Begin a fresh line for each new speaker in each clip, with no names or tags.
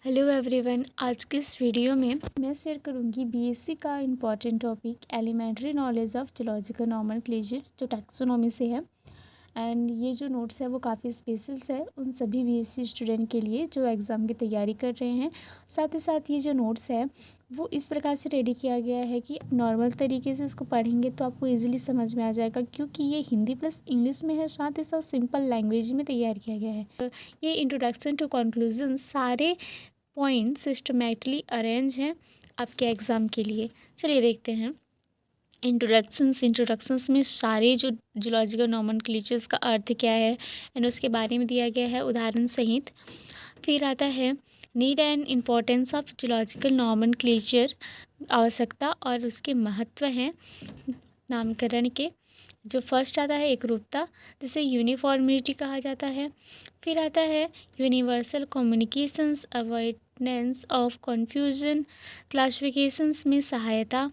Hello everyone. आज के इस वीडियो में मैं शेयर करूंगी बीएससी का important topic elementary knowledge of zoological nomenclature जो टैक्सोनॉमी से है। एंड ये जो नोट्स है वो काफ़ी स्पेशल्स है उन सभी बीएससी स्टूडेंट के लिए जो एग्ज़ाम की तैयारी कर रहे हैं। साथ ही साथ ये जो नोट्स है वो इस प्रकार से रेडी किया गया है कि नॉर्मल तरीके से इसको पढ़ेंगे तो आपको ईजिली समझ में आ जाएगा, क्योंकि ये हिंदी प्लस इंग्लिश में है। साथ ही साथ सिंपल लैंग्वेज में तैयार किया गया है। ये इंट्रोडक्शन टू कंक्लूजन सारे पॉइंट सिस्टमैटिकली अरेंज हैं आपके एग्ज़ाम के लिए। चलिए देखते हैं। इंट्रोडक्शंस में सारे जो जूलॉजिकल नॉमेनक्लेचर्स का अर्थ क्या है एंड उसके बारे में दिया गया है उदाहरण सहित। फिर आता है need and importance of zoological nomenclature, आवश्यकता और उसके महत्व हैं नामकरण के। जो फर्स्ट आता है एकरूपता, जिसे यूनिफॉर्मिटी कहा जाता है। फिर आता है universal communications, avoidance of confusion, classifications में सहायता।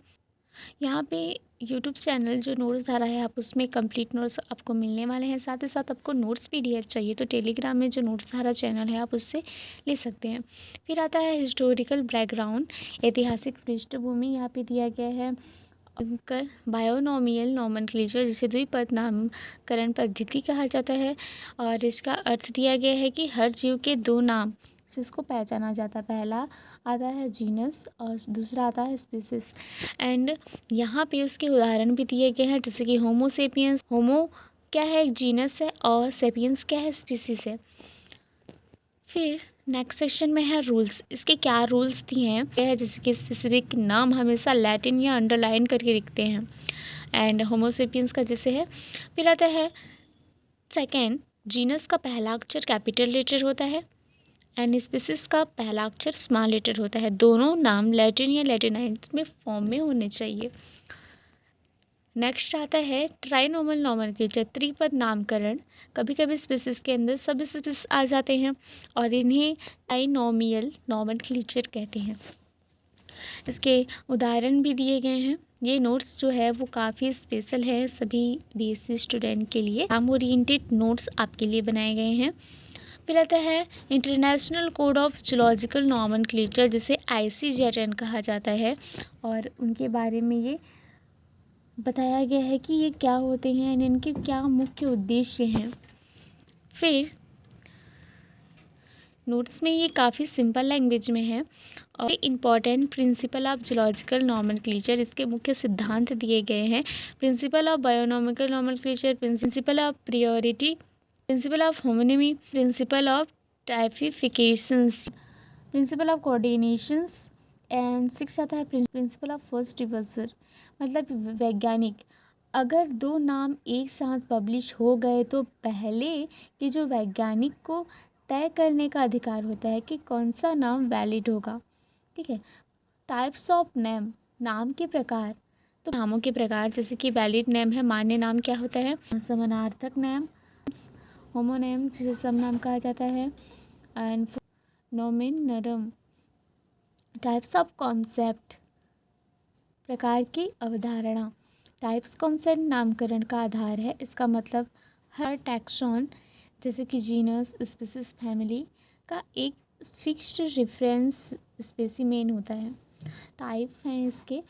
यहाँ पे यूट्यूब चैनल जो नोट्स धारा है आप उसमें कंप्लीट नोट्स आपको मिलने वाले हैं। साथ ही साथ आपको नोट्स पीडीएफ चाहिए तो टेलीग्राम में जो नोट्स धारा चैनल है आप उससे ले सकते हैं। फिर आता है हिस्टोरिकल बैकग्राउंड, ऐतिहासिक पृष्ठभूमि यहाँ पे दिया गया है। कर बायोनोमियल नॉमेनक्लेचर जिसे द्विपद नामकरण पद्धति कहा जाता है, और इसका अर्थ दिया गया है कि हर जीव के दो नाम से इसको पहचाना जाता है। पहला आता है जीनस और दूसरा आता है स्पीसीज। एंड यहाँ पे उसके उदाहरण भी दिए गए हैं, जैसे कि होमो सेपियंस, होमो क्या है एक जीनस है और सेपियंस क्या है स्पीसीज है। फिर नेक्स्ट सेक्शन में है रूल्स। इसके क्या रूल्स दिए हैं, जैसे कि स्पेसिफिक नाम हमेशा लैटिन या अंडरलाइन करके लिखते हैं एंड होमोसेपियंस का जैसे है। फिर आता है सेकेंड, जीनस का पहला अक्षर कैपिटल लेटर होता है एंड स्पीसीज का पहला अक्षर स्मॉल लेटर होता है। दोनों नाम लैटिन या लैटिनाइज में फॉर्म में होने चाहिए। नेक्स्ट आता है ट्राइनोमल नॉमेनक्लेचर, त्रिपद नामकरण। कभी कभी स्पीसीज के अंदर सब स्पीसीज आ जाते हैं और इन्हें ट्राइनोमियल नॉमेनक्लेचर कहते हैं। इसके उदाहरण भी दिए गए हैं। ये नोट्स जो है वो काफ़ी स्पेशल है सभी बीएससी स्टूडेंट के लिए। एग्जाम ओरिएंटेड नोट्स आपके लिए बनाए गए हैं। फिर आता है international code of zoological nomenclature जिसे ICJN कहा जाता है, और उनके बारे में ये बताया गया है कि ये क्या होते हैं और इनके क्या मुख्य उद्देश्य हैं। फिर नोट्स में ये काफ़ी सिंपल लैंग्वेज में है। और important principle of zoological nomenclature, इसके मुख्य सिद्धांत दिए गए हैं। Principle of binomial nomenclature, principle of priority, principle of homonymy, principle of typifications, principle of coordinations and six आता है प्रिंसिपल ऑफ फर्स्ट रिवर्सल। मतलब वैज्ञानिक अगर दो नाम एक साथ पब्लिश हो गए तो पहले कि जो वैज्ञानिक को तय करने का अधिकार होता है कि कौन सा नाम वैलिड होगा। ठीक है। टाइप्स ऑफ नेम, नाम के प्रकार। तो नामों के प्रकार जैसे कि वैलिड नेम है, मान्य नाम क्या होता है, समानार्थक नेम, होमोनेम जिसे सब नाम कहा जाता है, एंड नोमिनरम। टाइप्स ऑफ कॉन्सेप्ट, प्रकार की अवधारणा। टाइप्स कॉन्सेप्ट नामकरण का आधार है। इसका मतलब हर टैक्सॉन जैसे कि जीनस, स्पीसीज, फैमिली का एक फिक्स्ड रेफरेंस स्पेसिमेन होता है। टाइप हैं इसके,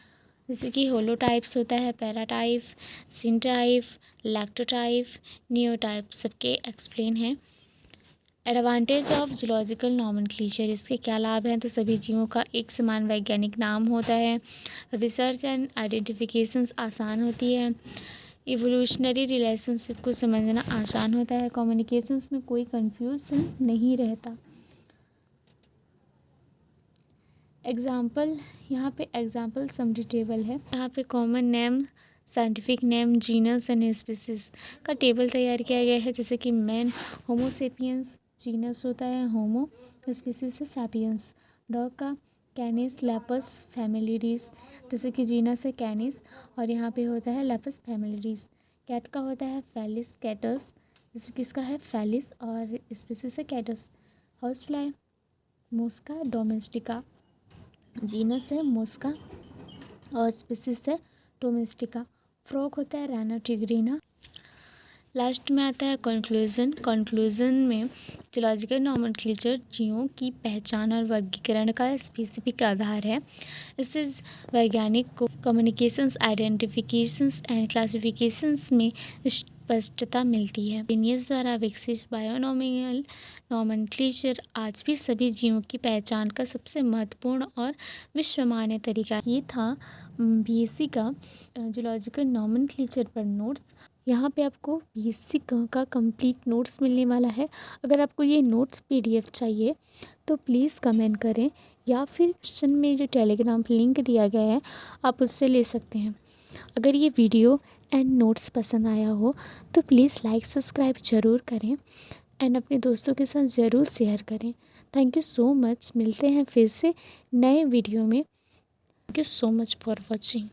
जैसे कि होलोटाइप्स होता है, पैराटाइप, सिनटाइप, लैक्टोटाइप, नियोटाइप, सबके एक्सप्लेन हैं। एडवांटेज ऑफ जूलॉजिकल नॉमेनक्लेचर, इसके क्या लाभ हैं, तो सभी जीवों का एक समान वैज्ञानिक नाम होता है। रिसर्च एंड आइडेंटिफिकेशंस आसान होती है। इवोल्यूशनरी रिलेशनशिप को समझना आसान होता है। कम्युनिकेशंस में कोई कंफ्यूजन नहीं रहता। एग्जाम्पल, यहाँ पे एग्जाम्पल समरी टेबल है। यहाँ पे common name, scientific name, genus and species का टेबल तैयार किया गया है। जैसे कि मैन होमोसेपियंस, जीनस होता है होमो, स्पीसीज है सैपियंस। डॉग का कैनिस लैपस फैमिलीरीज, जैसे कि जीनस है कैनिस और यहाँ पे होता है लैपस फैमिलीरीज। कैट का होता है फेलिस कैटस, जैसे किसका है फेलिस और स्पीसीज है catus. House fly Musca domestica, genus है मोस्का और स्पीसीज है डोमेस्टिका। फ्रॉग होता है रैना टिग्रीना। लास्ट में आता है कंक्लूज़न। कंक्लूज़न में जूलॉजिकल नॉमेनक्लेचर जीवों की पहचान और वर्गीकरण का स्पेसिफिक आधार है। इससे वैज्ञानिक को कम्युनिकेशंस, आइडेंटिफिकेशंस एंड क्लासिफिकेशंस में स्पष्टता मिलती है। लिनियस द्वारा विकसित बायोनॉमिकल नॉमेनक्लेचर आज भी सभी जीवों की पहचान का सबसे महत्वपूर्ण और विश्वमान्य तरीका। ये था बीएससी का जूलॉजिकल नॉमेनक्लेचर पर नोट्स। यहाँ पे आपको बीएससी का कंप्लीट नोट्स मिलने वाला है। अगर आपको ये नोट्स पीडीएफ चाहिए तो प्लीज़ कमेंट करें, या फिर डिस्क्रिप्शन में जो टेलीग्राम लिंक दिया गया है आप उससे ले सकते हैं। अगर ये वीडियो एंड नोट्स पसंद आया हो तो प्लीज़ लाइक सब्सक्राइब ज़रूर करें एंड अपने दोस्तों के साथ ज़रूर शेयर करें। Thank you so much. मिलते हैं फिर से नए वीडियो में। Thank you so much for watching.